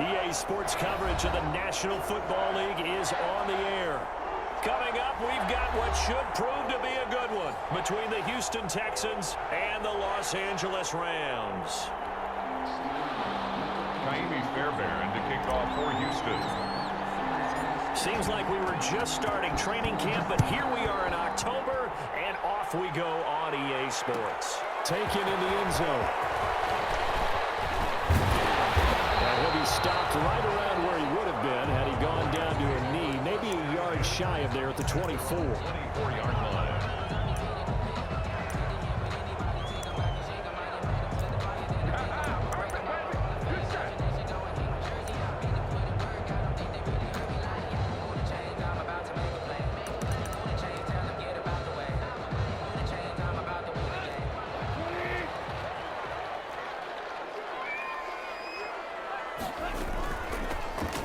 EA Sports coverage of the National Football League is on the air. Coming up, we've got what should prove to be a good one between the Houston Texans and the Los Angeles Rams. Jaime Fairbairn to kick off for Houston. Seems like we were just starting training camp, but here we are in October, and off we go on EA Sports. Taken in the end zone. And he'll be stopped right around where he would have been had he gone down to a knee, maybe a yard shy of there at the 24. 24-yard line.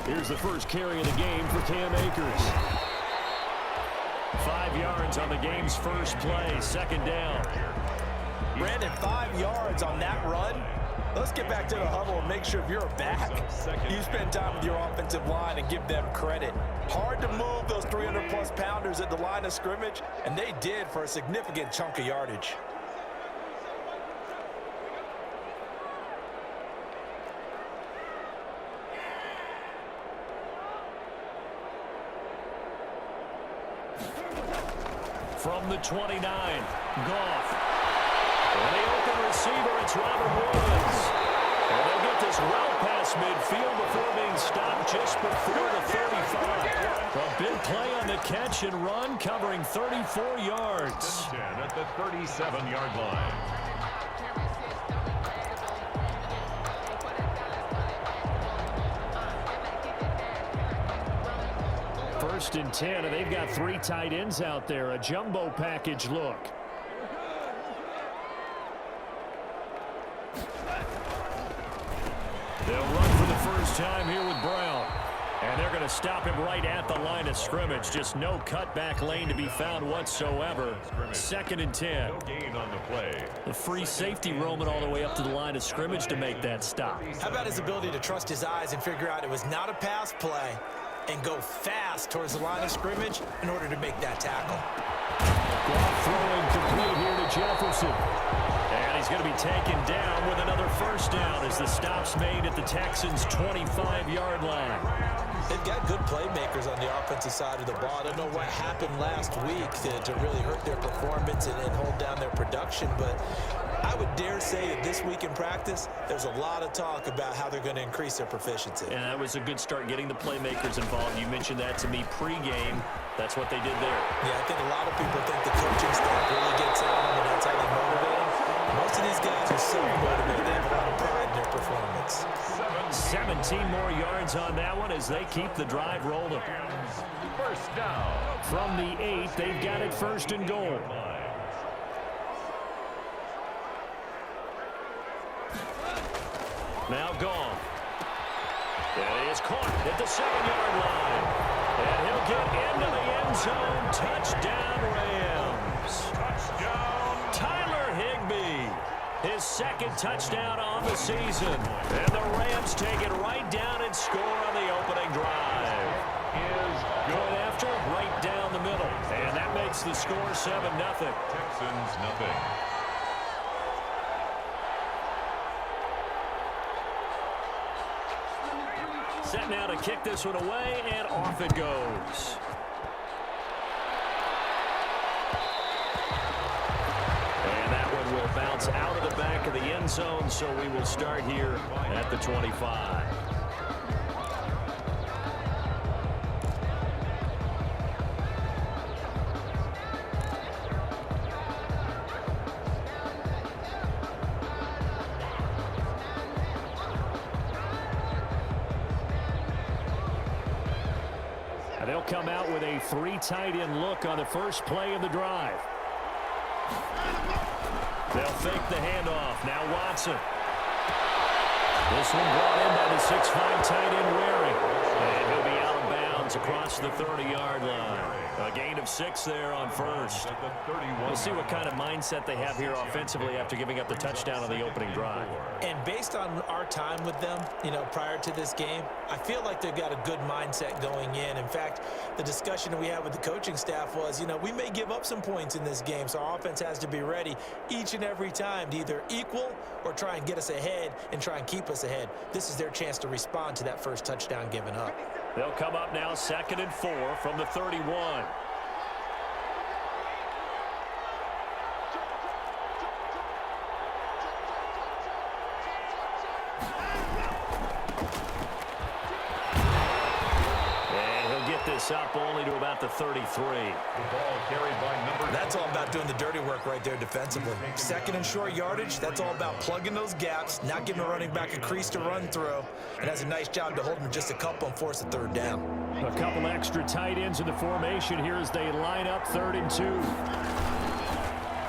Here's the first carry of the game for Cam Akers. 5 yards on the game's first play, second down. Brandon, 5 yards on that run. Let's get back to the huddle and make sure if you're back, you spend time with your offensive line and give them credit. Hard to move those 300-plus pounders at the line of scrimmage, and they did for a significant chunk of yardage. From the 29, Goff. And the open receiver, it's Robert Woods. And they'll get this well past midfield before being stopped just before the 35. A big play on the catch and run, covering 34 yards. At the 37-yard line. First and 10, and they've got 3 tight ends out there. A jumbo package look. They'll run for the first time here with Brown. And they're going to stop him right at the line of scrimmage. Just no cutback lane to be found whatsoever. Second and 10. No gain on the play. The free safety roaming all the way up to the line of scrimmage to make that stop. How about his ability to trust his eyes and figure out it was not a pass play and go fast towards the line of scrimmage in order to make that tackle. Throwing complete here to Jefferson. And he's going to be taken down with another first down as the stop's made at the Texans' 25-yard line. They've got good playmakers on the offensive side of the ball. I don't know what happened last week to really hurt their performance and hold down their production, but I would dare say that this week in practice, there's a lot of talk about how they're going to increase their proficiency. And that was a good start getting the playmakers involved. You mentioned that to me pregame. That's what they did there. Yeah, I think a lot of people think the coaching staff really gets out and that's how they motivate them. Most of these guys are self-motivated. They have a lot of pride in their performance. 17 more yards on that one as they keep the drive rolling. First down. From the 8, they've got it first and goal. Now gone. And he is caught at the 7-yard line. And he'll get into the end zone. Touchdown, Rams. Touchdown. Tyler Higbee. His second touchdown on the season. And the Rams take it right down and score on the opening drive. Is Going after right down the middle. And that makes the score 7-0. Texans nothing. Set now to kick this one away, and off it goes. And that one will bounce out of the back of the end zone, so we will start here at the 25. They'll come out with a 3 tight end look on the first play of the drive. They'll fake the handoff. Now Watson. This one brought in by the 6'5" tight end Waring. And he'll be out of bounds downs across the 30-yard line. A gain of 6 there on first. We'll see what kind of mindset they have here offensively after giving up the touchdown on the opening drive. And based on our time with them, prior to this game, I feel like they've got a good mindset going in. In fact, the discussion that we had with the coaching staff was, we may give up some points in this game, so our offense has to be ready each and every time to either equal or try and get us ahead and try and keep us ahead. This is their chance to respond to that first touchdown given up. They'll come up now 2nd and 4 from the 31. Up only to about the 33. The ball carried by That's all about doing the dirty work right there defensively. 2nd and short yardage, that's all about plugging those gaps, not giving a running back a crease to run through, and has a nice job to hold him just a couple and force a 3rd down. A couple extra tight ends in the formation here as they line up 3rd and 2.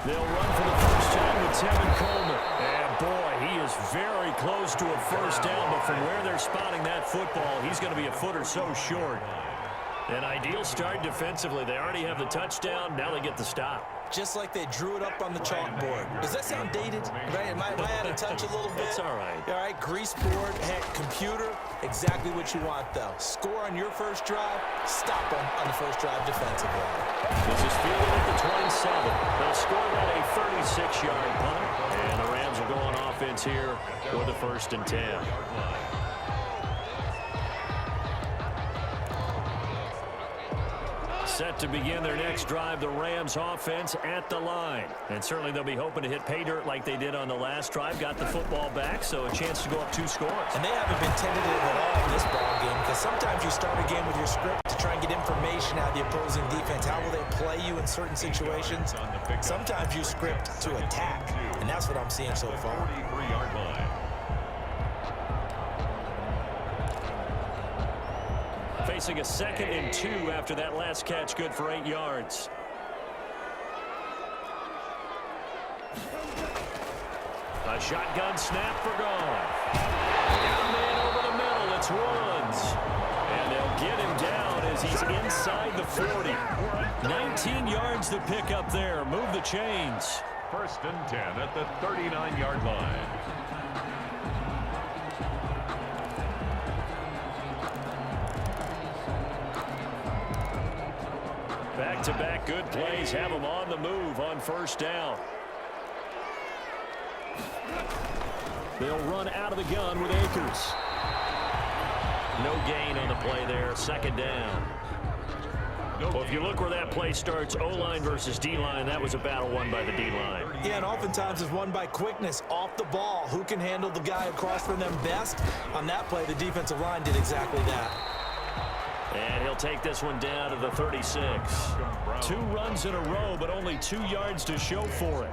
They'll run for the first time with Tevin Coleman. And boy, he is very close to a first down, but from where they're spotting that football, he's going to be a foot or so short. An ideal start defensively. They already have the touchdown. Now they get the stop. Just like they drew it up on the chalkboard. Does that sound dated? Right? Am I out of touch a little bit? It's all right. All right, grease board, heck, computer, exactly what you want, though. Score on your first drive, stop them on the first drive defensively. This is fielded at the 27. They'll score that a 36-yard punt. And the Rams will go on offense here with the 1st and 10. Set to begin their next drive, the Rams offense at the line. And certainly they'll be hoping to hit pay dirt like they did on the last drive. Got the football back, so a chance to go up 2 scores. And they haven't been tentative at all in this ball game, because sometimes you start a game with your script to try and get information out of the opposing defense. How will they play you in certain situations? Sometimes you script to attack, and that's what I'm seeing so far. 43-yard line. Facing a 2nd and 2 after that last catch, good for 8 yards. A shotgun snap for Goff. Down man over the middle, it's Woods. And they'll get him down as he's inside the 40. 19 yards to pick up there. Move the chains. 1st and 10 at the 39-yard line. Back-to-back good plays have them on the move on 1st down. They'll run out of the gun with Akers. No gain on the play there. 2nd down. Well, if you look where that play starts, O-line versus D-line, that was a battle won by the D-line. Yeah, and oftentimes it's won by quickness off the ball. Who can handle the guy across from them best? On that play, the defensive line did exactly that. And he'll take this one down to the 36. 2 runs in a row, but only 2 yards to show for it.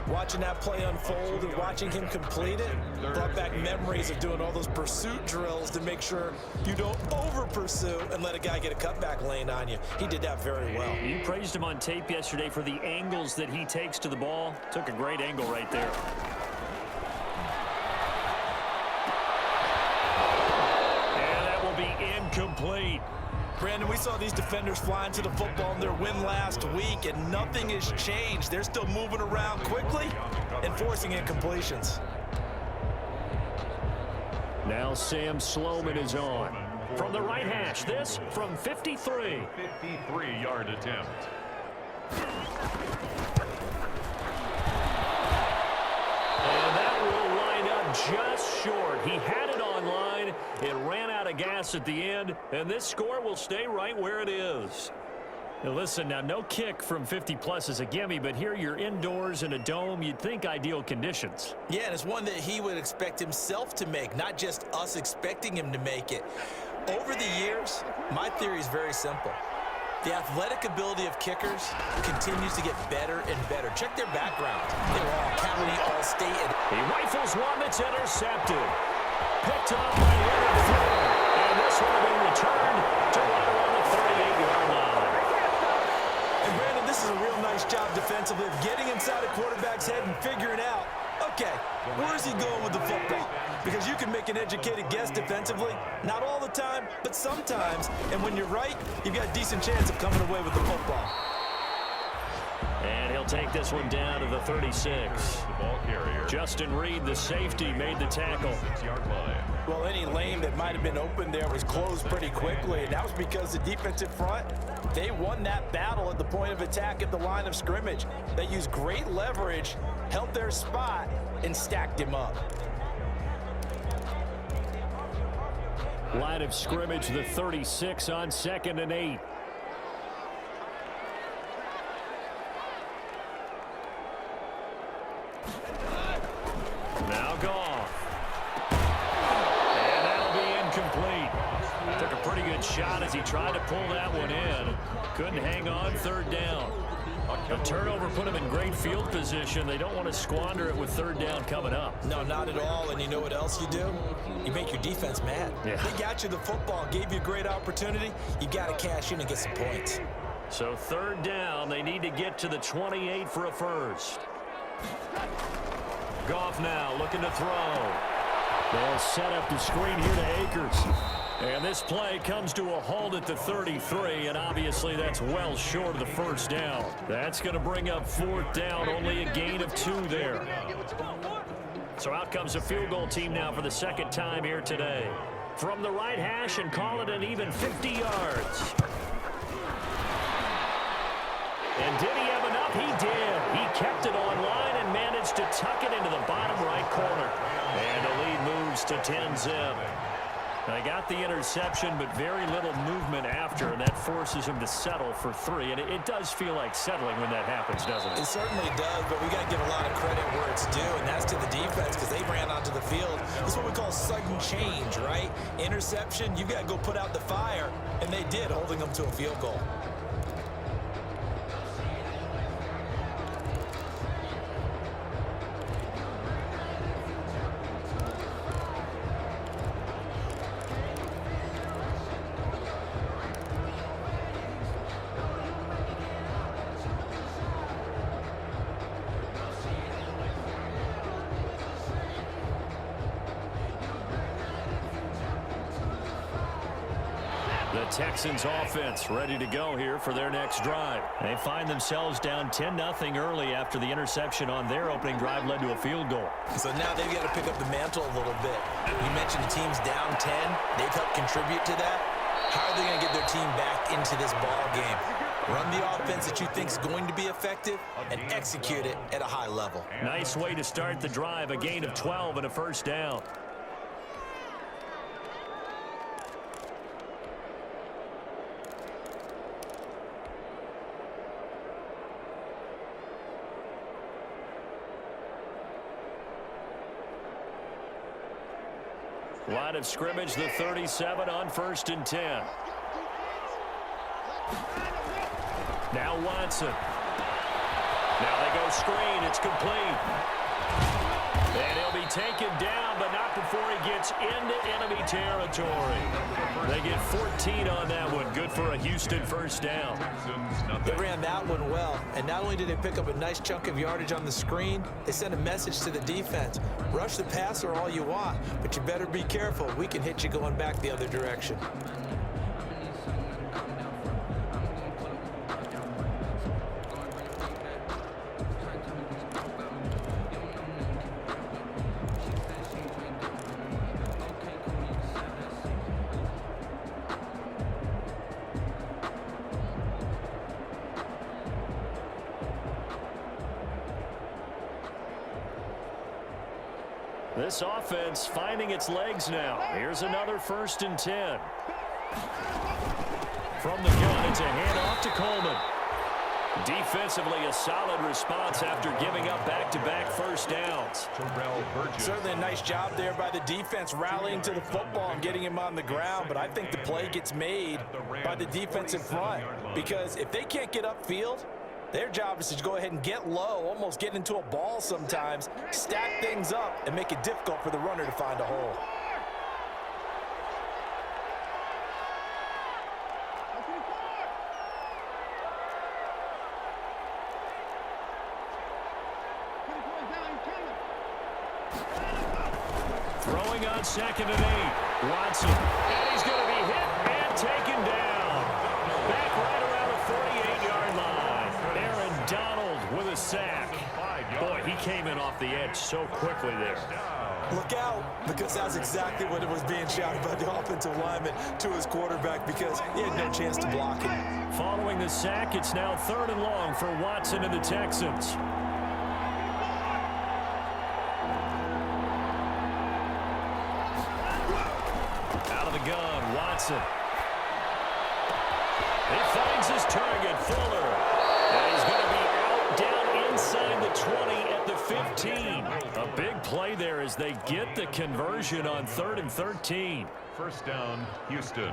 Watching that play unfold and watching him complete it brought back memories of doing all those pursuit drills to make sure you don't over-pursue and let a guy get a cutback lane on you. He did that very well. You praised him on tape yesterday for the angles that he takes to the ball. Took a great angle right there. And that will be incomplete. Brandon, we saw these defenders flying to the football in their win last week, and nothing has changed. They're still moving around quickly and forcing incompletions. Now Sam Sloman is on. From the right hash, this from 53. 53-yard attempt. And that will line up just short. He had it on line. It ran out of gas at the end, and this score will stay right where it is. Now listen, now no kick from 50-plus is a gimme, but here you're indoors in a dome. You'd think ideal conditions. Yeah, and it's one that he would expect himself to make, not just us expecting him to make it. Over the years, my theory is very simple. The athletic ability of kickers continues to get better and better. Check their background. They were all county, all state. He rifles one that's intercepted. Picked up by Leonard Floyd. And this one will be returned to right around the 38-yard line. And Brandon, this is a real nice job defensively of getting inside a quarterback's head and figuring out Okay, where is he going with the football? Because you can make an educated guess defensively. Not all the time, but sometimes. And when you're right, you've got a decent chance of coming away with the football. And he'll take this one down to the 36. The ball carrier. Justin Reed, the safety, made the tackle. 6-yard line. Well, any lane that might have been open there was closed pretty quickly, and that was because the defensive front, they won that battle at the point of attack at the line of scrimmage. They used great leverage, held their spot, and stacked him up. Line of scrimmage, the 36 on 2nd and 8. Now Goff. And that'll be incomplete. Took a pretty good shot as he tried to pull that one in. Couldn't hang on, 3rd down. The turnover put him in great field position. They don't want to squander it with 3rd down coming up. No, not at all. And you know what else you do? You make your defense mad. Yeah. They got you the football, gave you a great opportunity. You got to cash in and get some points. So 3rd down, they need to get to the 28 for a first. Goff now looking to throw. They'll set up the screen here to Akers. And this play comes to a halt at the 33, and obviously that's well short of the 1st down. That's going to bring up 4th down, only a gain of 2 there. So out comes a field goal team now for the 2nd time here today. From the right hash and call it an even 50 yards. And did he have enough? He did. He kept it online and managed to tuck it into the bottom right corner. And the lead moves to 10-zip. They got the interception, but very little movement after, and that forces him to settle for 3. And it does feel like settling when that happens, doesn't it? It certainly does, but we got to give a lot of credit where it's due, and that's to the defense because they ran onto the field. This is what we call sudden change, right? Interception, you got to go put out the fire, and they did, holding them to a field goal. The Texans offense ready to go here for their next drive. They find themselves down 10-0 early after the interception on their opening drive led to a field goal. So now they've got to pick up the mantle a little bit. You mentioned the team's down 10. They've helped contribute to that. How are they going to get their team back into this ball game? Run the offense that you think is going to be effective and execute it at a high level. Nice way to start the drive, a gain of 12 and a 1st down. Line of scrimmage, the 37 on 1st and 10. Now Watson. Now they go screen. It's complete. And he'll be taken down, but not before he gets into enemy territory. They get 14 on that one. Good for a Houston 1st down. They ran that one well, and not only did they pick up a nice chunk of yardage on the screen, they sent a message to the defense. Rush the passer all you want, but you better be careful. We can hit you going back the other direction. This offense finding its legs now. Here's another 1st and 10. From the gun, it's a handoff to Coleman. Defensively, a solid response after giving up back-to-back 1st downs. Certainly a nice job there by the defense rallying to the football and getting him on the ground, but I think the play gets made by the defensive front because if they can't get upfield, their job is to go ahead and get low, almost get into a ball sometimes, stack things up, and make it difficult for the runner to find a hole. Throwing on 2nd and 8. Watson. And he's going to be hit and taken down. Back right around the 48-yard line. Aaron Donald with a sack. Boy, he came in off the edge so quickly there. Look out, because that's exactly what it was being shouted by the offensive lineman to his quarterback, because he had no chance to block it. Following the sack, it's now 3rd and long for Watson and the Texans. Out of the gun, Watson. He finds his target, Fuller. And he's going to be out down inside the 20 at the 15. A big play there as they get the conversion on 3rd and 13. First down, Houston.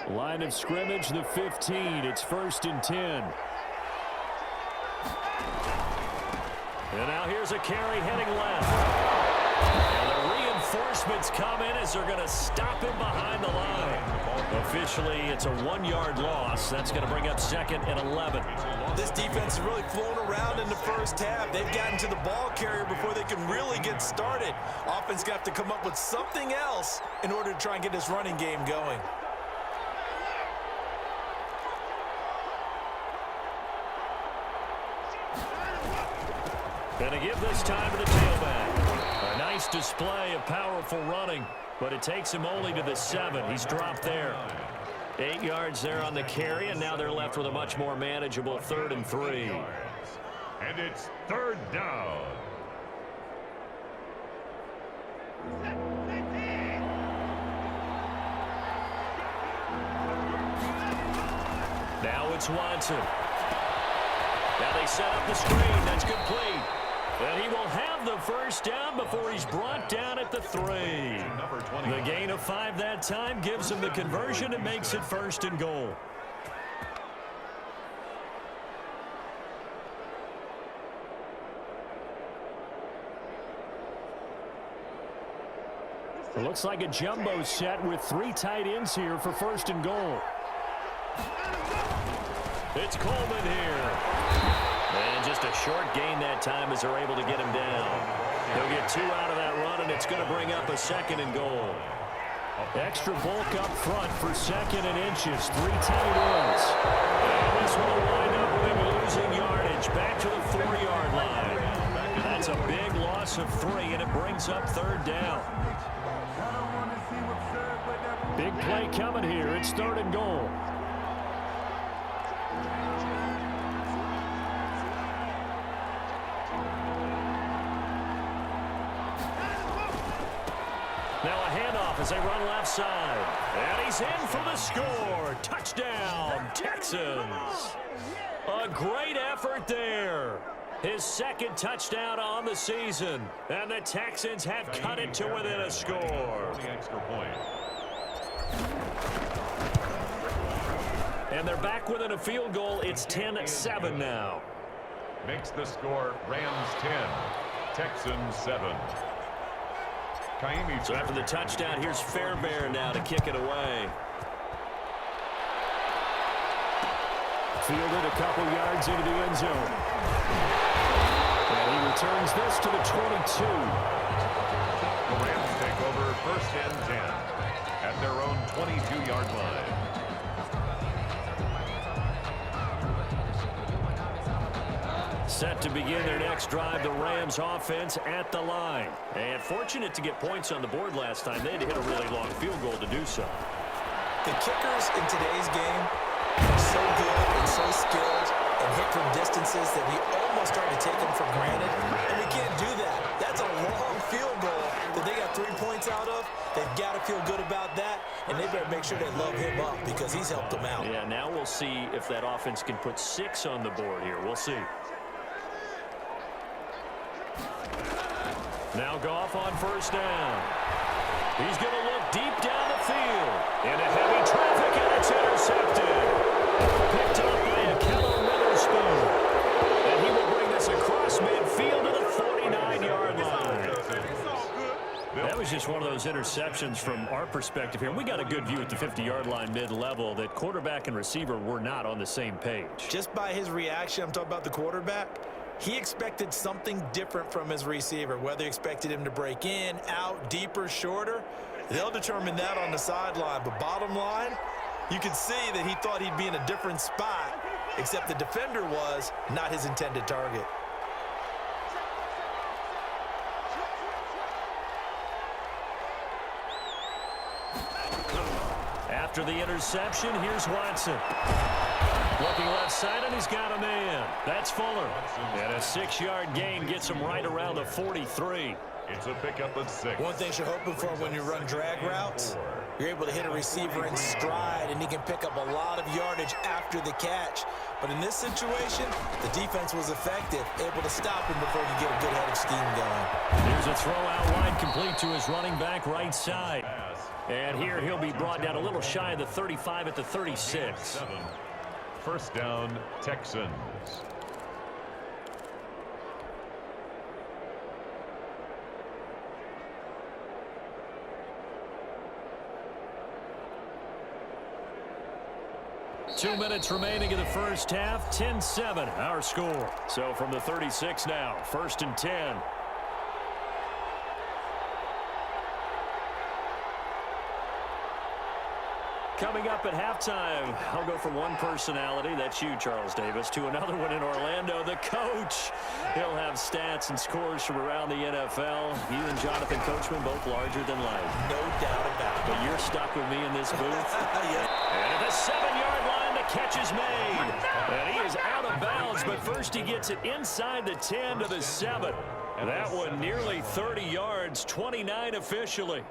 Line of scrimmage, the 15. It's 1st and 10. And now here's a carry heading left. And the reinforcements come in as they're going to stop him behind the line. Officially, it's a 1-yard loss. That's going to bring up 2nd and 11. This defense has really flown around in the first half. They've gotten to the ball carrier before they can really get started. Offense got to come up with something else in order to try and get this running game going. Going to give this time to the tailback. A nice display of powerful running, but it takes him only to the 7. He's dropped there. 8 yards there on the carry, and now they're left with a much more manageable 3rd and 3. And it's 3rd down. Now it's Watson. Now they set up the screen. That's complete. And he will have the first down before he's brought down at the 3. The gain of 5 that time gives him the conversion and makes it 1st and goal. It looks like a jumbo set with 3 tight ends here for 1st and goal. It's Coleman here. And just a short gain that time as they're able to get him down. He'll get 2 out of that run, and it's going to bring up a 2nd and goal. Extra bulk up front for 2nd and inches. 3 tight ends. And this will wind up with him losing yardage. Back to the 4-yard line. That's a big loss of 3, and it brings up 3rd down. Big play coming here. It's 3rd and goal. Now a handoff as they run left side. And he's in for the score. Touchdown, Texans. A great effort there. His 2nd touchdown on the season. And the Texans have cut it to within a score. Extra point. And they're back within a field goal. It's 10-7 now. Makes the score Rams 10, Texans 7. So after the touchdown, here's Fairbairn now to kick it away. Fielded a couple yards into the end zone. And he returns this to the 22. The Rams take over 1st and 10 at their own 22-yard line. Set to begin their next drive, the Rams offense at the line. And fortunate to get points on the board last time. They had to hit a really long field goal to do so. The kickers in today's game are so good and so skilled and hit from distances that we almost start to take them for granted. And we can't do that. That's a long field goal that they got 3 points out of. They've got to feel good about that, and they better make sure they love him up because he's helped them out. Yeah, now we'll see if that offense can put 6 on the board here. We'll see. Now Goff on 1st down. He's going to look deep down the field. Into heavy traffic, and it's intercepted. Picked up by a Keller Witherspoon. And he will bring this across midfield to the 49-yard line. That was just one of those interceptions from our perspective here. We got a good view at the 50-yard line mid-level that quarterback and receiver were not on the same page. Just by his reaction, I'm talking about the quarterback, he expected something different from his receiver, whether he expected him to break in, out, deeper, shorter. They'll determine that on the sideline. But bottom line, you can see that he thought he'd be in a different spot, except the defender was not his intended target. After the interception, here's Watson. Looking left side, and he's got a man. That's Fuller. And a 6-yard gain gets him right around the 43. It's a pickup of 6. One thing you're hoping for when you run drag routes, you're able to hit a receiver in stride, and he can pick up a lot of yardage after the catch. But in this situation, the defense was effective, able to stop him before he get a good head of steam going. Here's a throw out wide, complete to his running back right side. And here he'll be brought down a little shy of the 35 at the 36. First down, Texans. Two minutes remaining in the first half, 10-7, our score. So from the 36 now, 1st and 10. Coming up at halftime, I'll go from one personality, that's you, Charles Davis, to another one in Orlando, the coach. He'll have stats and scores from around the NFL. You and Jonathan Coachman, both larger than life. No doubt about it. But you're stuck with me in this booth. Yeah. And at the 7-yard line, the catch is made. And he is out of bounds, but first he gets it inside the 10 to the 7. That one nearly 30 yards, 29 officially.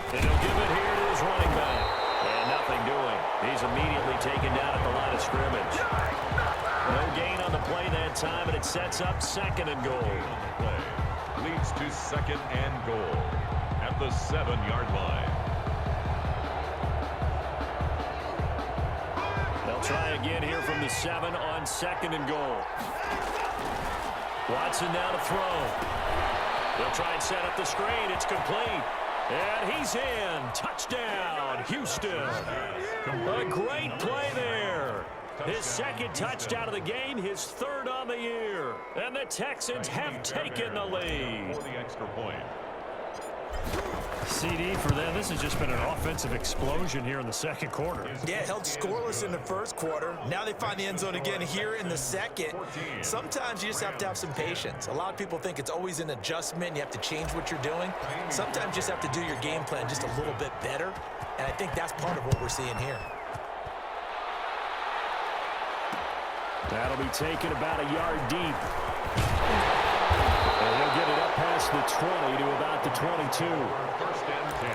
And he'll give it here to his running back. And nothing doing. He's immediately taken down at the line of scrimmage. No gain on the play that time, and it sets up 2nd and goal. Leads to 2nd and goal at the 7-yard line. They'll try again here from the 7 on 2nd and goal. Watson now to throw. They'll try and set up the screen. It's complete. And he's in. Touchdown, Houston. A great play there. His 2nd touchdown of the game, his 3rd on the year. And the Texans have taken the lead. For the extra point. CD for them. This has just been an offensive explosion here in the 2nd quarter. Yeah, held scoreless in the 1st quarter. Now they find the end zone again here in the 2nd. Sometimes you just have to have some patience. A lot of people think it's always an adjustment. You have to change what you're doing. Sometimes you just have to do your game plan just a little bit better. And I think that's part of what we're seeing here. That'll be taken about a yard deep. And they'll get it up past the 20 to about the 22. 1st and 10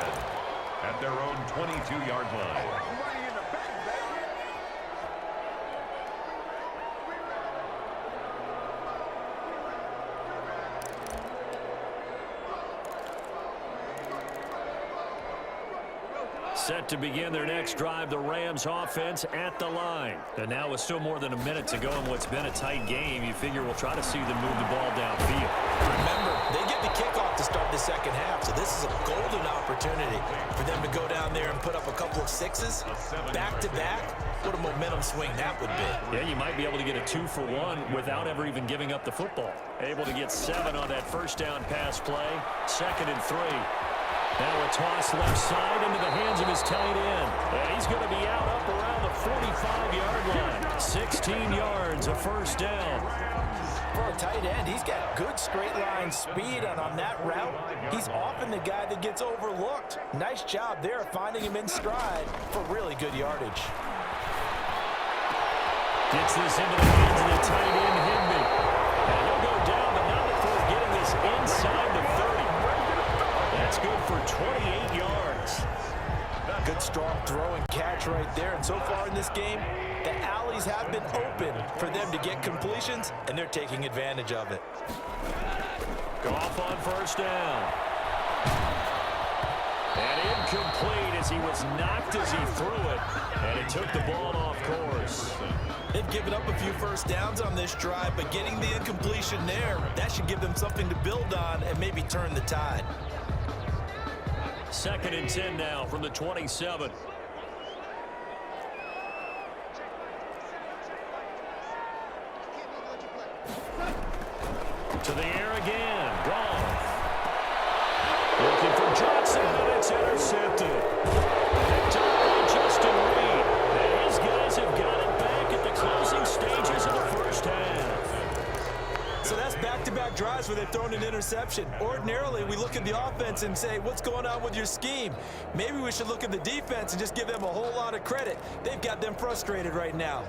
at their own 22-yard line. Set to begin their next drive, the Rams offense at the line. And now with still more than a minute to go in what's been a tight game, you figure we'll try to see them move the ball downfield. Remember, they get the kickoff to start the 2nd half, so this is a golden opportunity for them to go down there and put up a couple of 6s back-to-back. What a momentum swing that would be. Yeah, you might be able to get a 2-for-1 without ever even giving up the football. Able to get 7 on that 1st down pass play. 2nd and 3. Now a toss left side into the hands of his tight end. And he's going to be out up around the 45-yard line. 16 yards, a 1st down. For a tight end, he's got good straight line speed, and on that route, he's often the guy that gets overlooked. Nice job there finding him in stride for really good yardage. Gets this into the hands of the tight end, Higby. And he'll go down, but not before getting this inside the 30. That's good for 28 yards. Good strong throw and catch right there. And so far in this game, the alleys have been open for them to get completions, and they're taking advantage of it. Goff on first down. And incomplete as he was knocked as he threw it. And it took the ball off course. They've given up a few first downs on this drive, but getting the incompletion there, that should give them something to build on and maybe turn the tide. 2nd and 10 now from the 27. To the air again. Goff. Looking for Johnson, and it's intercepted. Picked up by Justin Reed. And his guys have got it back at the closing stages of the first half. So that's back-to-back drives where they've thrown an interception. Ordinarily, we look at the offense and say, what's going on with your scheme? Maybe we should look at the defense and just give them a whole lot of credit. They've got them frustrated right now.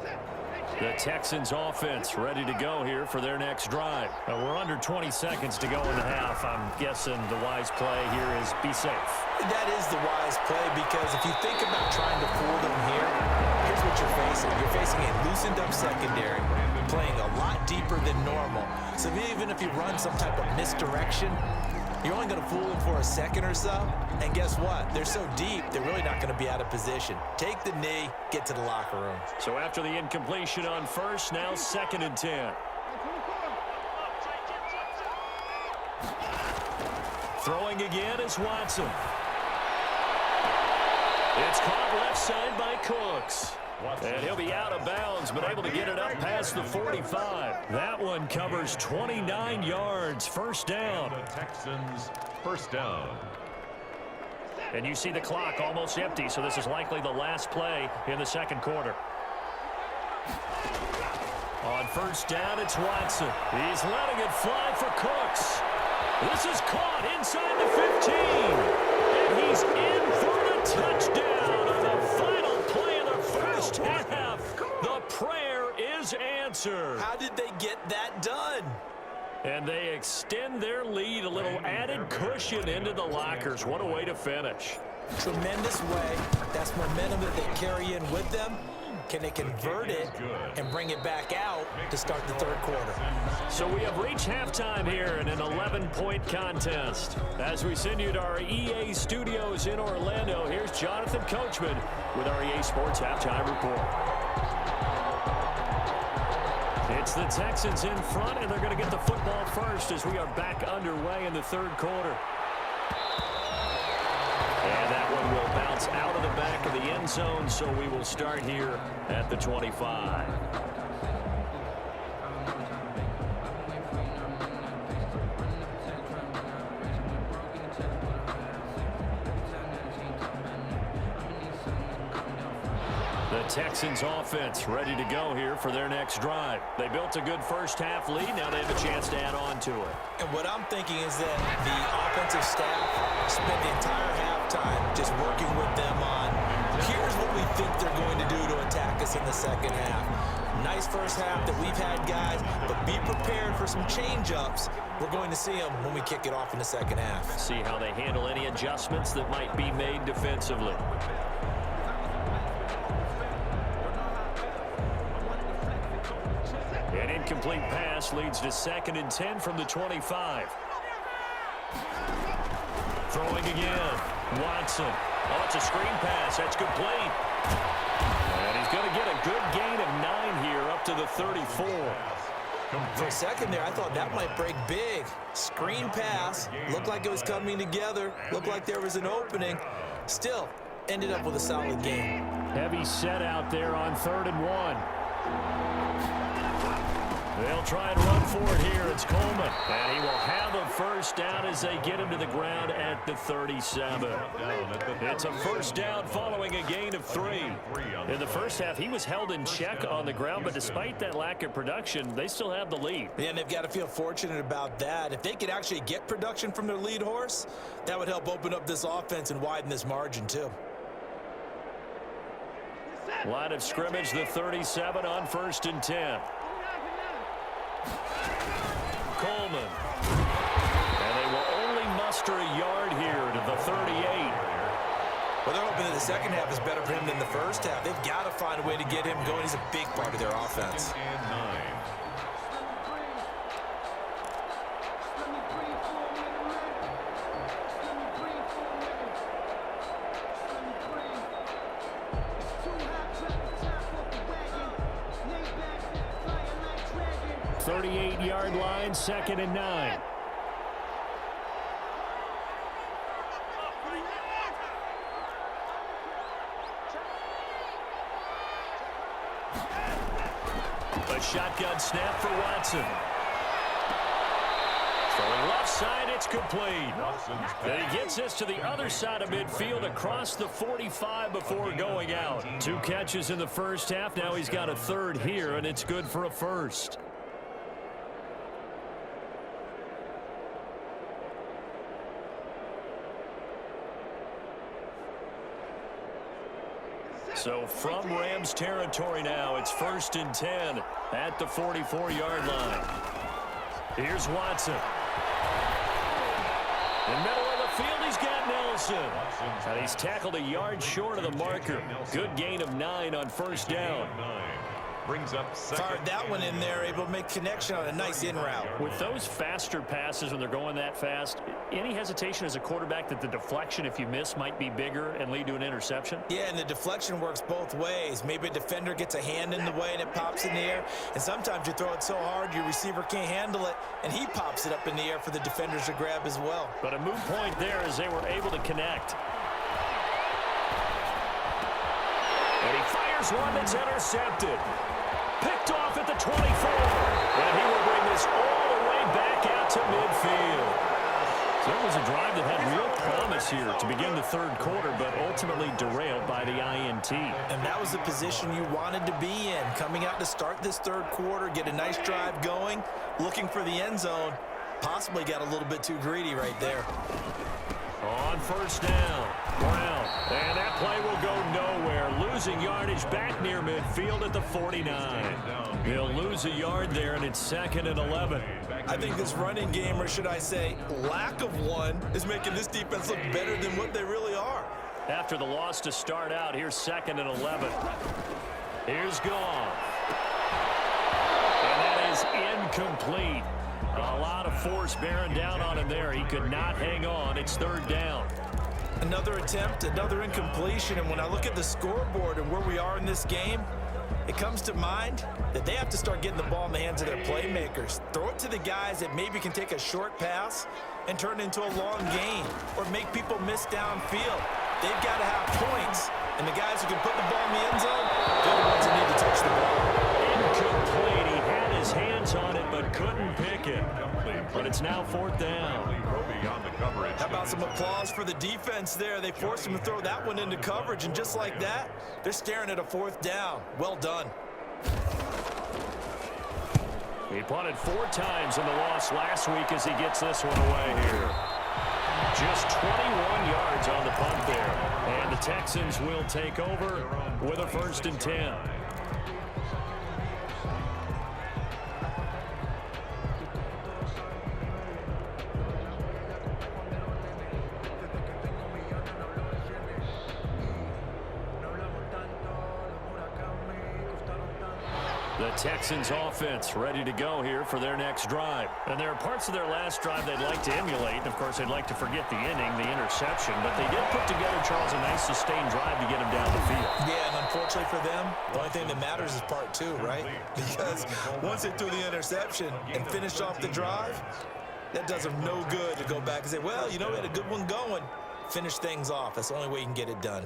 The Texans offense ready to go here for their next drive. We're under 20 seconds to go in the half. I'm guessing the wise play here is be safe. That is the wise play, because if you think about trying to fool them here, here's what you're facing. You're facing a loosened up secondary, playing a lot deeper than normal. So even if you run some type of misdirection, you're only going to fool them for a second or so. And guess what? They're so deep, they're really not going to be out of position. Take the knee, get to the locker room. So after the incompletion on first, now 2nd and 10. Throwing again is Watson. It's caught left side by Cooks. And he'll be out of bounds, but able to get it up past the 45. That one covers 29 yards. First down. The Texans, first down. And you see the clock almost empty, so this is likely the last play in the second quarter. On first down, it's Watson. He's letting it fly for Cooks. This is caught inside the 15. And he's in for the touchdown on the final play of the first half. The prayer is answered. How did they get that done? And they extend their lead, a little added cushion into the lockers. What a way to finish. Tremendous way. That's momentum that they carry in with them. Can they convert it and bring it back out to start the third quarter? So we have reached halftime here in an 11-point contest. As we send you to our EA studios in Orlando, here's Jonathan Coachman with our EA Sports Halftime Report. It's the Texans in front, and they're going to get the football first as we are back underway in the third quarter. And that one will bounce out of the back of the end zone, so we will start here at the 25. The Texans offense ready to go here for their next drive. They built a good first half lead. Now they have a chance to add on to it. And what I'm thinking is that the offensive staff spent the entire halftime just working with them on, here's what we think they're going to do to attack us in the second half. Nice first half that we've had, guys, but be prepared for some change-ups. We're going to see them when we kick it off in the second half. See how they handle any adjustments that might be made defensively. An incomplete pass leads to 2nd and 10 from the 25. Throwing again. Watson. Oh, it's a screen pass. That's complete. And he's going to get a good gain of 9 here up to the 34. For a second there, I thought that might break big. Screen pass. Looked like it was coming together. Looked like there was an opening. Still, ended up with a solid game. Heavy set out there on 3rd and 1. They'll try and run for it here. It's Coleman. And he will have a first down as they get him to the ground at the 37. It's a first down following a gain of 3. In the first half, he was held in check on the ground, but despite that lack of production, they still have the lead. Yeah, and they've got to feel fortunate about that. If they could actually get production from their lead horse, that would help open up this offense and widen this margin too. Line of scrimmage, the 37 on 1st and 10. Coleman. And they will only muster a yard here to the 38. Well, they're hoping that the second half is better for him than the first half. They've got to find a way to get him going. He's a big part of their offense. 38-yard line, 2nd and 9. A shotgun snap for Watson. Throwing left side, it's complete. And he gets this to the other side of midfield across the 45 before going out. 2 catches in the first half. Now he's got a third here, and it's good for a first. So from Rams territory now, it's 1st and 10 at the 44-yard line. Here's Watson. In the middle of the field, he's got Nelson. And he's tackled a yard short of the marker. Good gain of 9 on 1st down. Brings up second. Fired that one in there, able to make connection on a nice in route. With those faster passes when they're going that fast, any hesitation as a quarterback that the deflection, if you miss, might be bigger and lead to an interception? Yeah, and the deflection works both ways. Maybe a defender gets a hand in the way and it pops in the air. And sometimes you throw it so hard your receiver can't handle it, and he pops it up in the air for the defenders to grab as well. But a moot point there as they were able to connect. And he fires one that's intercepted. Picked off at the 24. And he will bring this all the way back out to midfield. So it was a drive that had real promise here to begin the 3rd quarter, but ultimately derailed by the INT. And that was the position you wanted to be in. Coming out to start this 3rd quarter, get a nice drive going, looking for the end zone. Possibly got a little bit too greedy right there. On 1st down, Brown. And that play will go nowhere. Losing yardage back near midfield at the 49. They'll lose a yard there, and it's 2nd and 11. I think this running game, or should I say lack of one, is making this defense look better than what they really are. After the loss to start out, here's 2nd and 11. Here's Goff. And that is incomplete. A lot of force bearing down on him there. He could not hang on. It's 3rd down. Another attempt, another incompletion, and when I look at the scoreboard and where we are in this game, it comes to mind that they have to start getting the ball in the hands of their playmakers. Throw it to the guys that maybe can take a short pass and turn it into a long gain or make people miss downfield. They've got to have points, and the guys who can put the ball in the end zone, they're the ones that need to touch the ball. Incomplete. He had his hands on it but couldn't pick it. But it's now 4th down. How about some applause for the defense there? They forced him to throw that one into coverage, and just like that, they're staring at a 4th down. Well done. He punted 4 times in the loss last week as he gets this one away here. Just 21 yards on the punt there. And the Texans will take over with a 1st and 10. The Texans offense ready to go here for their next drive. And there are parts of their last drive they'd like to emulate. And, of course, they'd like to forget the inning, the interception. But they did put together, Charles, a nice sustained drive to get them down the field. Yeah, and unfortunately for them, the only thing that matters is part 2, right? Because once they threw the interception and finished off the drive, that does them no good to go back and say, well, you know, we had a good one going. Finish things off. That's the only way you can get it done.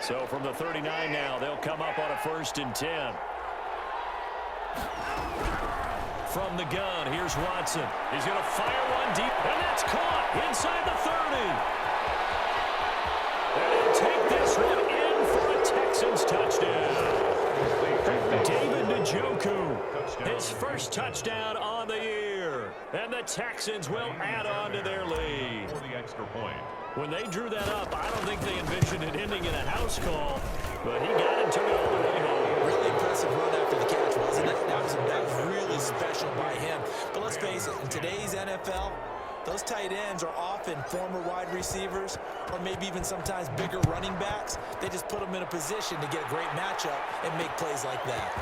So from the 39 now, they'll come up on a 1st and 10. From the gun, here's Watson. He's going to fire one deep, and that's caught inside the 30. And he'll take this one in for a Texans touchdown. David Njoku, his first touchdown on the year. And the Texans will add on to their lead. For the extra point. When they drew that up, I don't think they envisioned it ending in a house call, but he got it, took it all the way home. Really impressive run after the catch, wasn't it? That was really special by him. But let's face it, in today's NFL, those tight ends are often former wide receivers or maybe even sometimes bigger running backs. They just put them in a position to get a great matchup and make plays like that.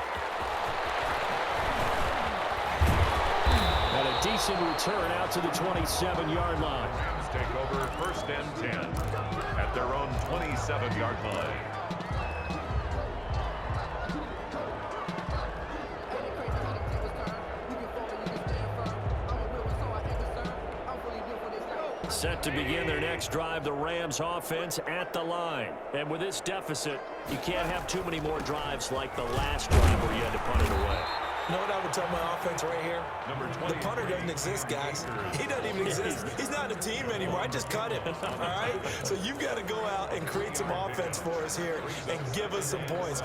And a decent return out to the 27-yard line. take over first and 10 at their own 27-yard line. Set to begin their next drive, the Rams offense at the line. And with this deficit, you can't have too many more drives like the last drive where you had to punt it away. You know what I would tell my offense right here? The punter doesn't exist, guys. He doesn't even exist. He's not a team anymore. I just cut him, all right? So you've got to go out and create some offense for us here and give us some points.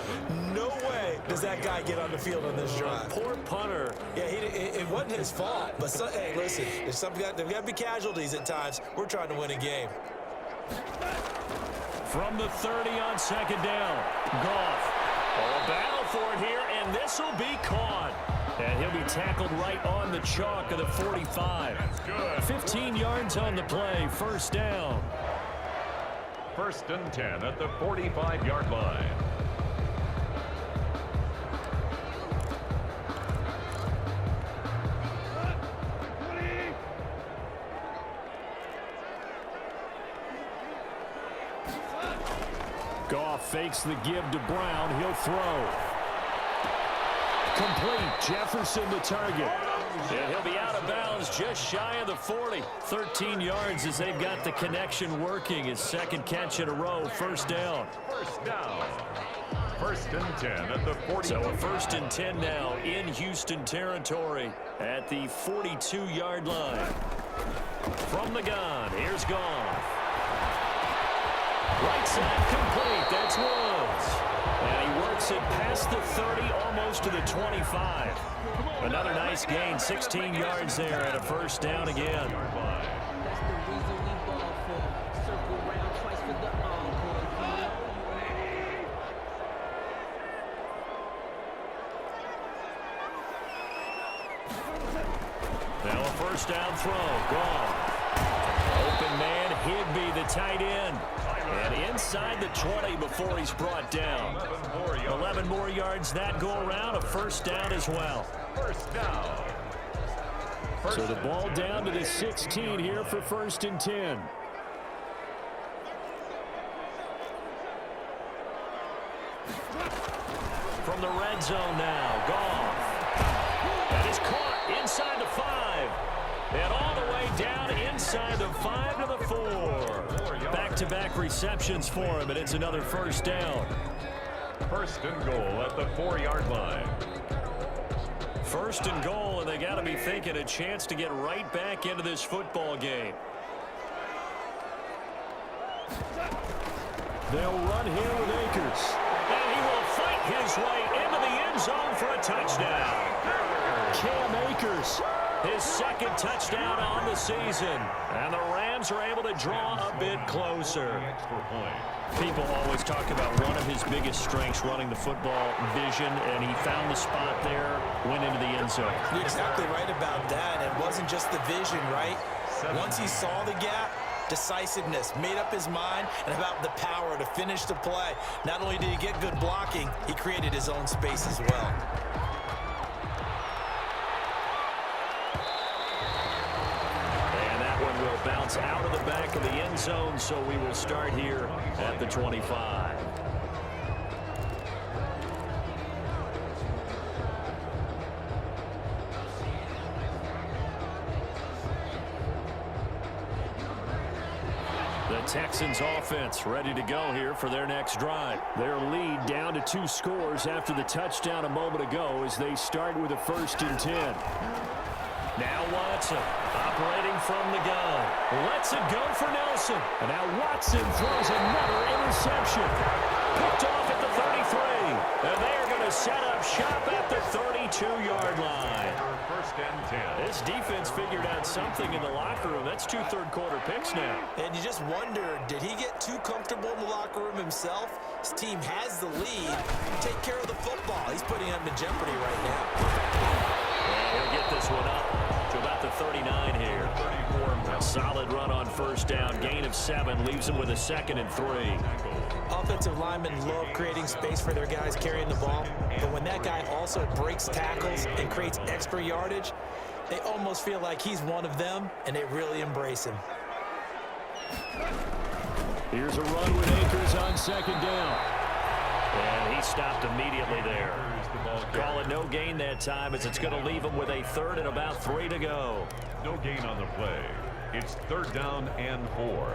No way does that guy get on the field on this drive. Poor punter. Yeah, it wasn't his fault. But, hey, listen, there's got to be casualties at times. We're trying to win a game. From the 30 on second down, Goff. A battle for it here, and this will be caught. And he'll be tackled right on the chalk of the 45. 15 yards on the play, first down. First and 10 at the 45-yard line. Goff fakes the give to Brown. He'll throw. Complete. Jefferson the target. And he'll be out of bounds just shy of the 40. 13 yards as they've got the connection working. His second catch in a row. First down. First down. First and 10 at the 40. So a first and 10 now in Houston territory at the 42-yard line. From the gun, here's Goff. Right side complete. That's Woods. And he works it past the 30, almost to the 25. Another nice gain, 16 yards there and a first down again. Now a first down throw. Goff. Open man, Higbee, the tight end. And inside the 20 before he's brought down. 11 more yards that go around. A first down as well. First down. So the ball down to the 16 here for first and 10. From the red zone now, Goff. That is caught inside the 5. And all the way down inside the 5 to the 4. Back-to-back receptions for him, and it's another first down. First and goal at the 4-yard line. First and goal, and they got to be thinking a chance to get right back into this football game. They'll run here with Akers. And he will fight his way into the end zone for a touchdown. Cam Akers, his second touchdown on the season. And the Rams are able to draw a bit closer. People always talk about one of his biggest strengths, running the football, vision, and he found the spot there, went into the end zone. You're exactly right about that. It wasn't just the vision, right? Once he saw the gap, decisiveness, made up his mind, and about the power to finish the play. Not only did he get good blocking, he created his own space as well. Bounce out of the back of the end zone, so we will start here at the 25. The Texans offense ready to go here for their next drive. Their lead down to 2 scores after the touchdown a moment ago as they start with a first and 10. Now Watson, operating from the gun. Lets it go for Nelson. And now Watson throws another interception. Picked off at the 33. And they are going to set up shop at the 32-yard line. First and 10. This defense figured out something in the locker room. That's 2 third-quarter picks now. And you just wonder, did he get too comfortable in the locker room himself? His team has the lead. Take care of the football. He's putting them in jeopardy right now. Well, he'll get this one up to about the 39 here. A solid run on first down. Gain of 7 leaves him with a 2nd and 3. Offensive linemen love creating space for their guys carrying the ball. But when that guy also breaks tackles and creates extra yardage, they almost feel like he's one of them, and they really embrace him. Here's a run with Akers on second down. And he stopped immediately there. Call it no gain that time, as it's going to leave him with a third and about 3 to go. No gain on the play. It's 3rd down and 4.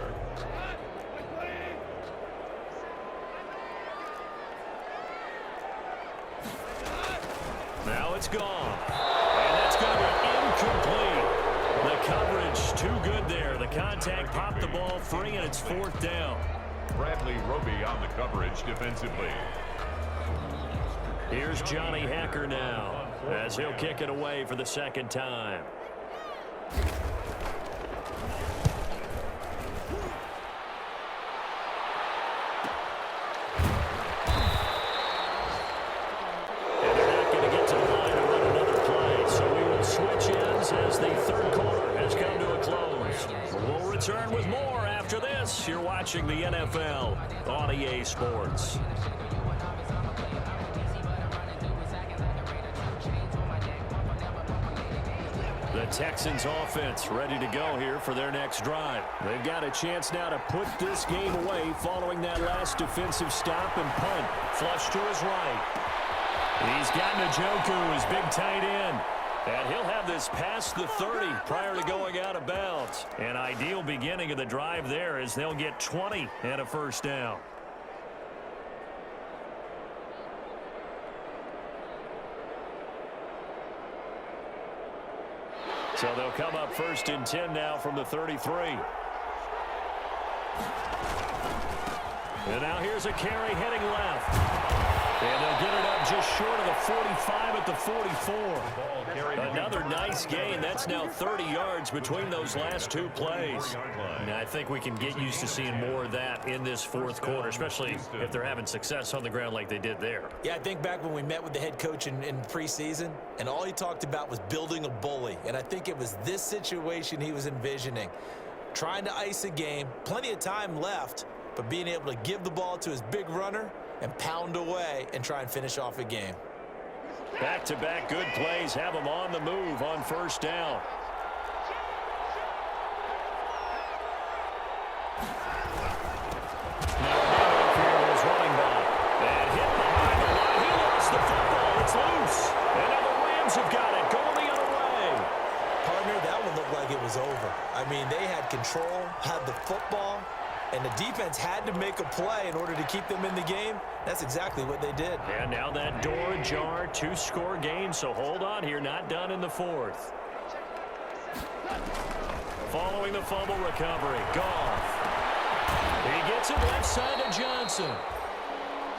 Now it's gone. And that's going to be incomplete. The coverage too good there. The contact popped the ball free, and it's 4th down. Bradley Roby on the coverage defensively. Here's Johnny Hacker now, as he'll kick it away for the 2nd time. And they're not going to get to the line to run another play, so we will switch ends as the 3rd quarter has come to a close. We'll return with more after this. You're watching the NFL on EA Sports. The Texans offense ready to go here for their next drive. They've got a chance now to put this game away following that last defensive stop and punt. Flush to his right. He's got Njoku, his big tight end. And he'll have this past the 30 prior to going out of bounds. An ideal beginning of the drive there, as they'll get 20 and a 1st down. So they'll come up 1st and 10 now from the 33. And now here's a carry heading left. And they'll get it up just short of the 45 at the 44. Another nice gain. That's now 30 yards between those last 2 plays. And I think we can get used to seeing more of that in this 4th quarter, especially if they're having success on the ground like they did there. Yeah, I think back when we met with the head coach in preseason, and all he talked about was building a bully. And I think it was this situation he was envisioning. Trying to ice a game, plenty of time left, but being able to give the ball to his big runner and pound away and try and finish off a game. Back-to-back good plays have them on the move on 1st down. Now handoff here to his running back. And hit behind the line. He lost the football. It's loose. And now the Rams have got it. Going the other way. Partner, that one looked like it was over. I mean, they had control, had the football, and the defense had to make a play in order to keep them in the game. That's exactly what they did. And now that door ajar, 2-score game, so hold on here, not done in the 4th. Following the fumble recovery, Goff. He gets it left side to Johnson.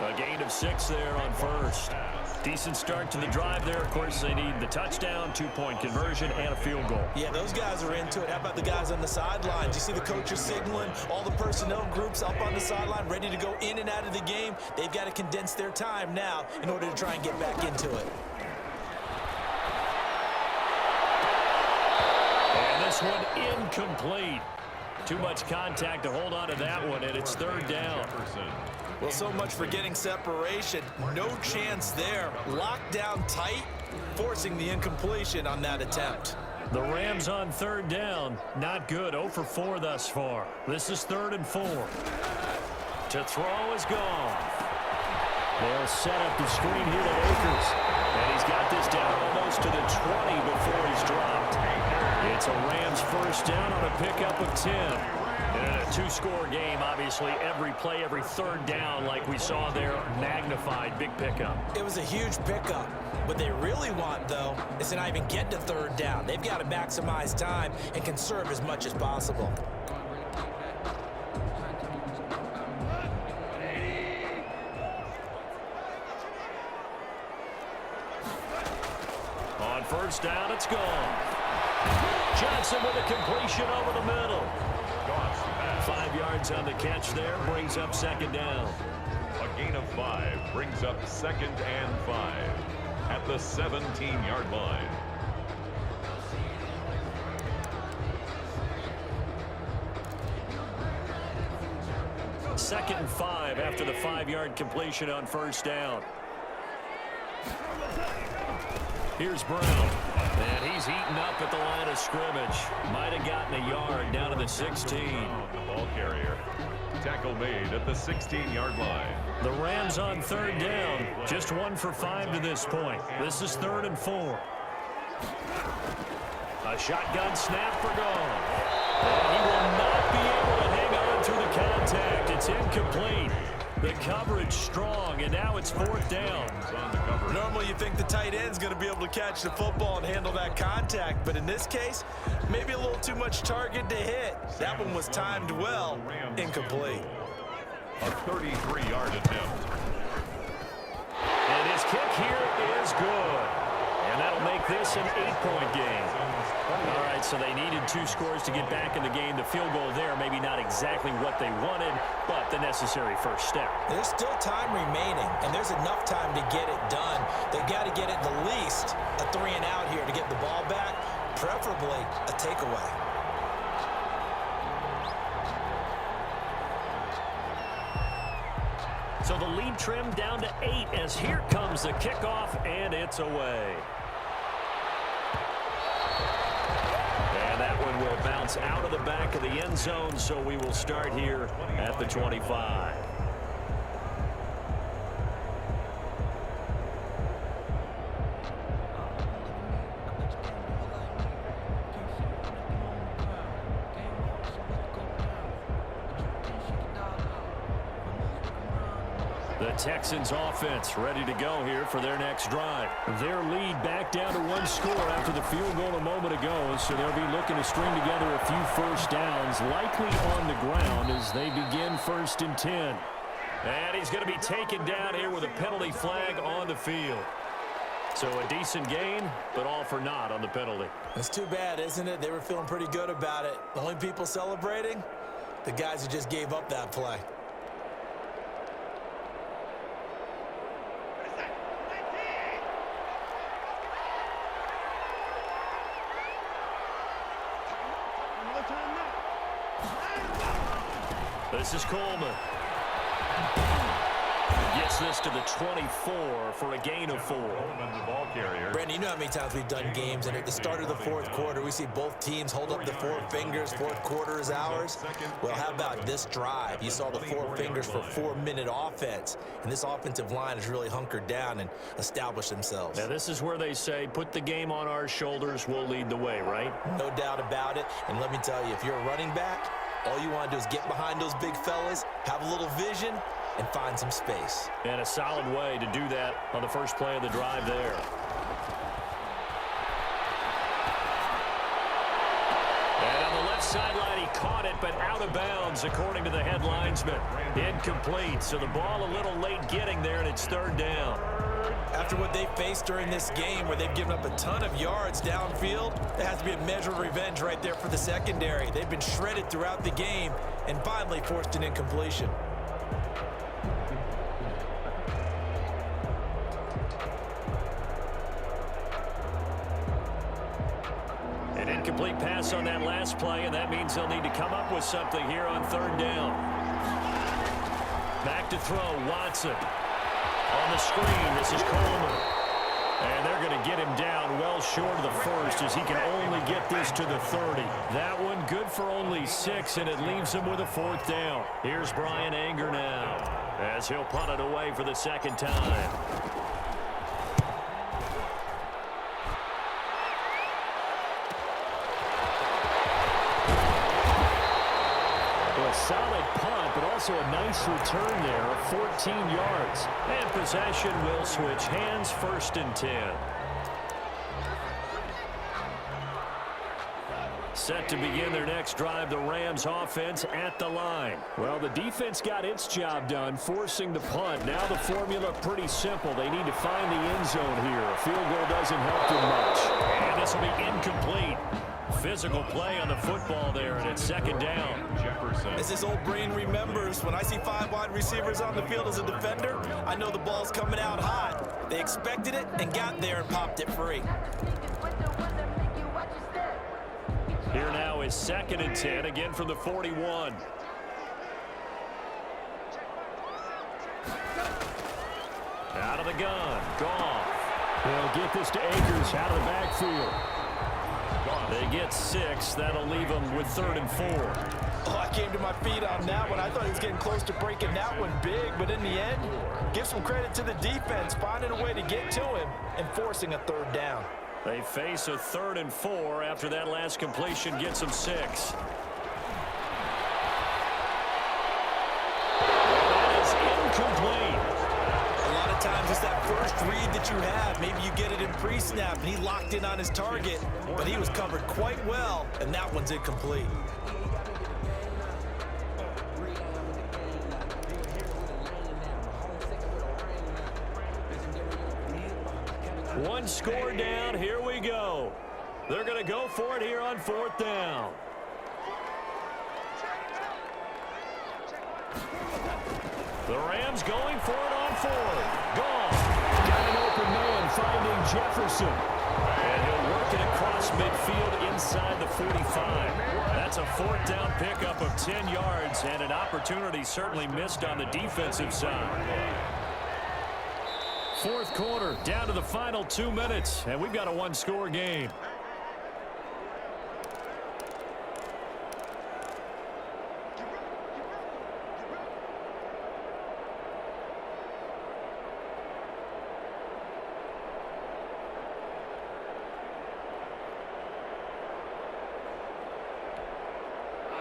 A gain of 6 there on 1st. Decent start to the drive there. Of course, they need the touchdown, 2-point conversion, and a field goal. Yeah, those guys are into it. How about the guys on the sidelines? You see the coaches signaling, all the personnel groups up on the sideline ready to go in and out of the game. They've got to condense their time now in order to try and get back into it. And this one incomplete. Too much contact to hold on to that one, and it's 3rd down. Well, so much for getting separation. No chance there. Locked down tight, forcing the incompletion on that attempt. The Rams on 3rd down. Not good. 0 for 4 thus far. This is 3rd and 4. To throw is gone. They'll set up the screen here to Akers. And he's got this down almost to the 20 before he's dropped. It's a Rams 1st down on a pickup of 10. And a 2-score game, obviously, every play, every 3rd down, like we saw there, magnified, big pickup. It was a huge pickup. What they really want, though, is to not even get to 3rd down. They've got to maximize time and conserve as much as possible. On 1st down, it's gone. Johnson with a completion over the middle. 5 yards on the catch there, brings up 2nd down. A gain of 5 brings up 2nd and 5 at the 17-yard line. Second and 5 after the 5-yard completion on 1st down. Here's Brown. And he's eaten up at the line of scrimmage. Might have gotten a yard down to the 16. The ball carrier. Tackle made at the 16-yard line. The Rams on third down. Just 1 for 5 to this point. This is 3rd and 4. A shotgun snap for Gone. And he will not be able to hang on through the contact. It's incomplete. The coverage strong, and now it's 4th down. Normally you think the tight end's going to be able to catch the football and handle that contact, but in this case, maybe a little too much target to hit. That one was timed well. Incomplete. A 33-yard attempt. And his kick here is good. And that'll make this an 8-point game. All right, so they needed 2 scores to get back in the game. The field goal there, maybe not exactly what they wanted, but the necessary first step. There's still time remaining, and there's enough time to get it done. They've got to get it the least a 3 and out here to get the ball back, preferably a takeaway. So the lead trimmed down to 8 as here comes the kickoff, and it's away. And that one will bounce out of the back of the end zone, so we will start here at the 25. The Texans offense ready to go here for their next drive. Their lead back down to 1 score after the field goal a moment ago, so they'll be looking to string together a few first downs, likely on the ground as they begin 1st and 10. And he's going to be taken down here with a penalty flag on the field. So a decent gain, but all for naught on the penalty. It's too bad, isn't it? They were feeling pretty good about it. The only people celebrating, the guys who just gave up that play. This is Coleman. Gets this to the 24 for a gain of 4. The ball carrier. Brandon, you know how many times we've done games, and at the start of the 4th quarter, we see both teams hold up the 4 fingers. 4th quarter is ours. Well, how about this drive? You saw the 4 fingers for 4-minute offense, and this offensive line has really hunkered down and established themselves. Now, this is where they say, put the game on our shoulders, we'll lead the way, right? No doubt about it, and let me tell you, if you're a running back, all you want to do is get behind those big fellas, have a little vision, and find some space. And a solid way to do that on the first play of the drive there. And on the left sideline, he caught it, but out of bounds, according to the head linesman. Incomplete, so the ball a little late getting there, and it's 3rd down. After what they faced during this game where they've given up a ton of yards downfield, there has to be a measure of revenge right there for the secondary. They've been shredded throughout the game and finally forced an incompletion. An incomplete pass on that last play, and that means they'll need to come up with something here on 3rd down. Back to throw, Watson. On the screen, this is Coleman. And they're going to get him down well short of the first as he can only get this to the 30. That one good for only 6, and it leaves him with a 4th down. Here's Brian Anger now as he'll punt it away for the 2nd time. A solid punt, but also a nice return there of 14 yards. And possession will switch hands, 1st and 10. Set to begin their next drive, the Rams offense at the line. Well, the defense got its job done, forcing the punt. Now the formula pretty simple. They need to find the end zone here. A field goal doesn't help them much. And this will be incomplete. Physical play on the football there, and it's 2nd down. As this old brain remembers, when I see 5 wide receivers on the field as a defender, I know the ball's coming out hot. They expected it and got there and popped it free. Here now is 2nd and 10, again from the 41. Out of the gun, Goff. They'll get this to Akers out of the backfield. They get 6. That'll leave them with 3rd and 4. Oh, I came to my feet on that one. I thought he was getting close to breaking that one big, but in the end, give some credit to the defense, finding a way to get to him and forcing a 3rd down. They face a 3rd and 4 after that last completion gets them 6. That is incomplete. A lot of times it's that first read that you have. Maybe you get it in pre-snap, and he locked in on his target, but he was covered quite well, and that one's incomplete. One score down. Here we go. They're going to go for it here on 4th down. The Rams going for it on 4th. Gone. Got an open man finding Jefferson. And he'll work it across midfield inside the 45. That's a 4th down pickup of 10 yards and an opportunity certainly missed on the defensive side. 4th quarter, down to the final 2 minutes, and we've got a 1-score game.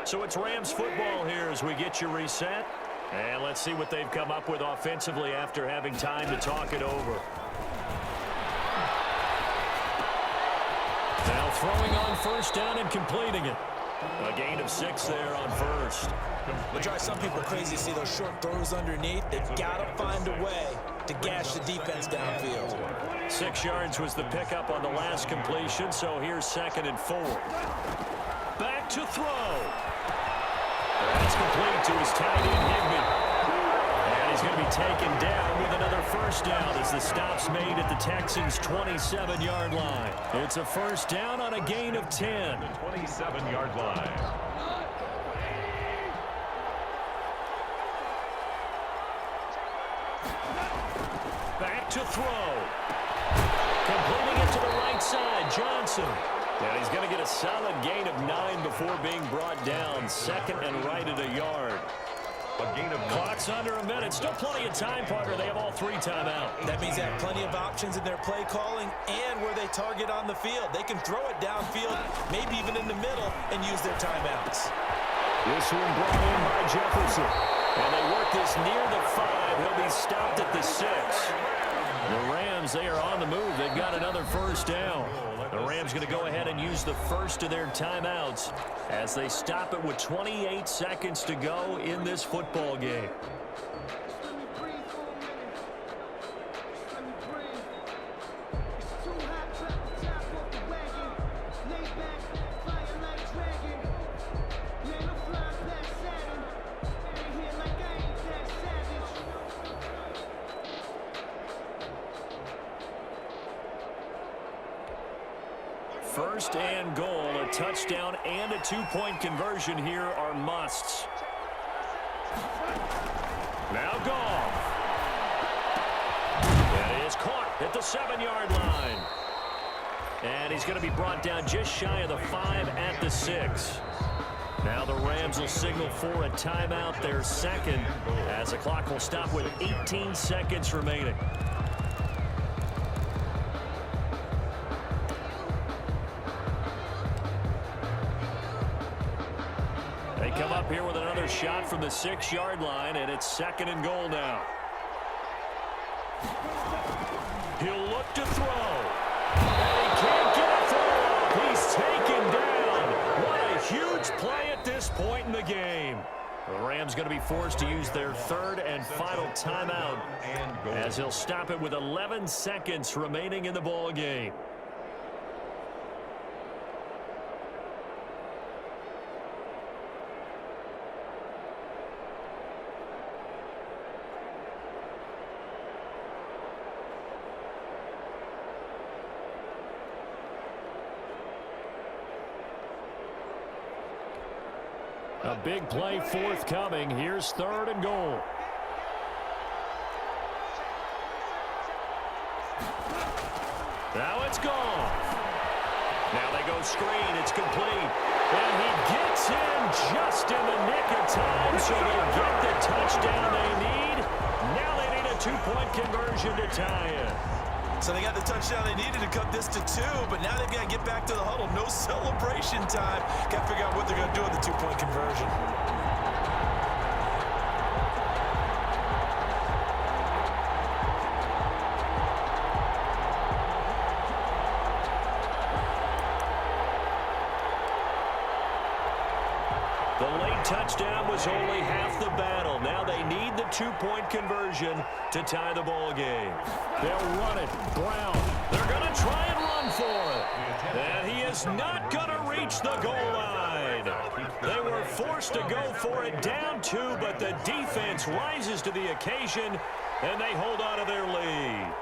So it's Rams football here as we get you reset. And let's see what they've come up with offensively after having time to talk it over. Now throwing on 1st down and completing it. A gain of 6 there on 1st. It drives some people crazy to see those short throws underneath. They've got to find a way to gash the defense downfield. 6 yards was the pickup on the last completion, so here's 2nd and 4. Back to throw. That's complete to his tight end, Higbee. And he's going to be taken down with another 1st down as the stop's made at the Texans' 27-yard line. It's a 1st down on a gain of 10. The 27-yard line. Back to throw. Completing it to the right side, Johnson. And he's going to get a solid gain of 9 before being brought down. 2nd and right at a yard. A gain of 9. Clock's under a minute. Still plenty of time, partner. They have all 3 timeouts. That means they have plenty of options in their play calling and where they target on the field. They can throw it downfield, maybe even in the middle, and use their timeouts. This one brought in by Jefferson. And they work this near the 5. He'll be stopped at the 6. The Rams, they are on the move. They've got another 1st down. The Rams going to go ahead and use the first of their timeouts as they stop it with 28 seconds to go in this football game. First and goal, a touchdown and a 2-point conversion here are musts. Now Goff. That is caught at the 7-yard line. And he's going to be brought down just shy of the 5 at the 6. Now the Rams will signal for a timeout, their 2nd, as the clock will stop with 18 seconds remaining. They come up here with another shot from the 6-yard line, and it's 2nd and goal now. He'll look to throw. And he can't get a throw. He's taken down. What a huge play at this point in the game. The Rams going to be forced to use their 3rd and final timeout as he'll stop it with 11 seconds remaining in the ball game. A big play forthcoming. Here's 3rd and goal. Now it's gone. Now they go screen. It's complete. And he gets in just in the nick of time, so they'll get the touchdown they need. Now they need a two-point conversion to tie it. So they got the touchdown they needed to cut this to 2, but now they've got to get back to the huddle. No celebration time. Got to figure out what they're going to do with the two-point conversion. The late touchdown was only half the battle. Now they need the two-point conversion to tie the ball game. They'll run it. Brown. They're going to try and run for it. And he is not going to reach the goal line. They were forced to go for it down 2, but the defense rises to the occasion, and they hold on to their lead.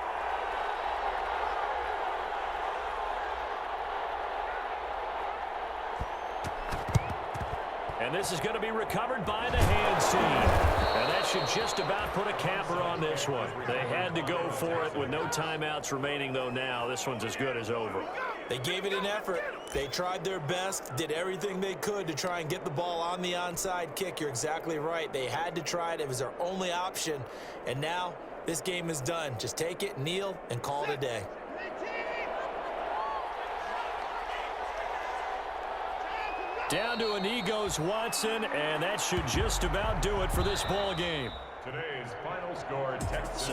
And this is going to be recovered by the hands team. And that should just about put a capper on this one. They had to go for it with no timeouts remaining, though now. This one's as good as over. They gave it an effort. They tried their best, did everything they could to try and get the ball on the onside kick. You're exactly right. They had to try it. It was their only option. And now this game is done. Just take it, kneel, and call it a day. Down to a knee goes Watson, and that should just about do it for this ball game. Today's final score, Texas.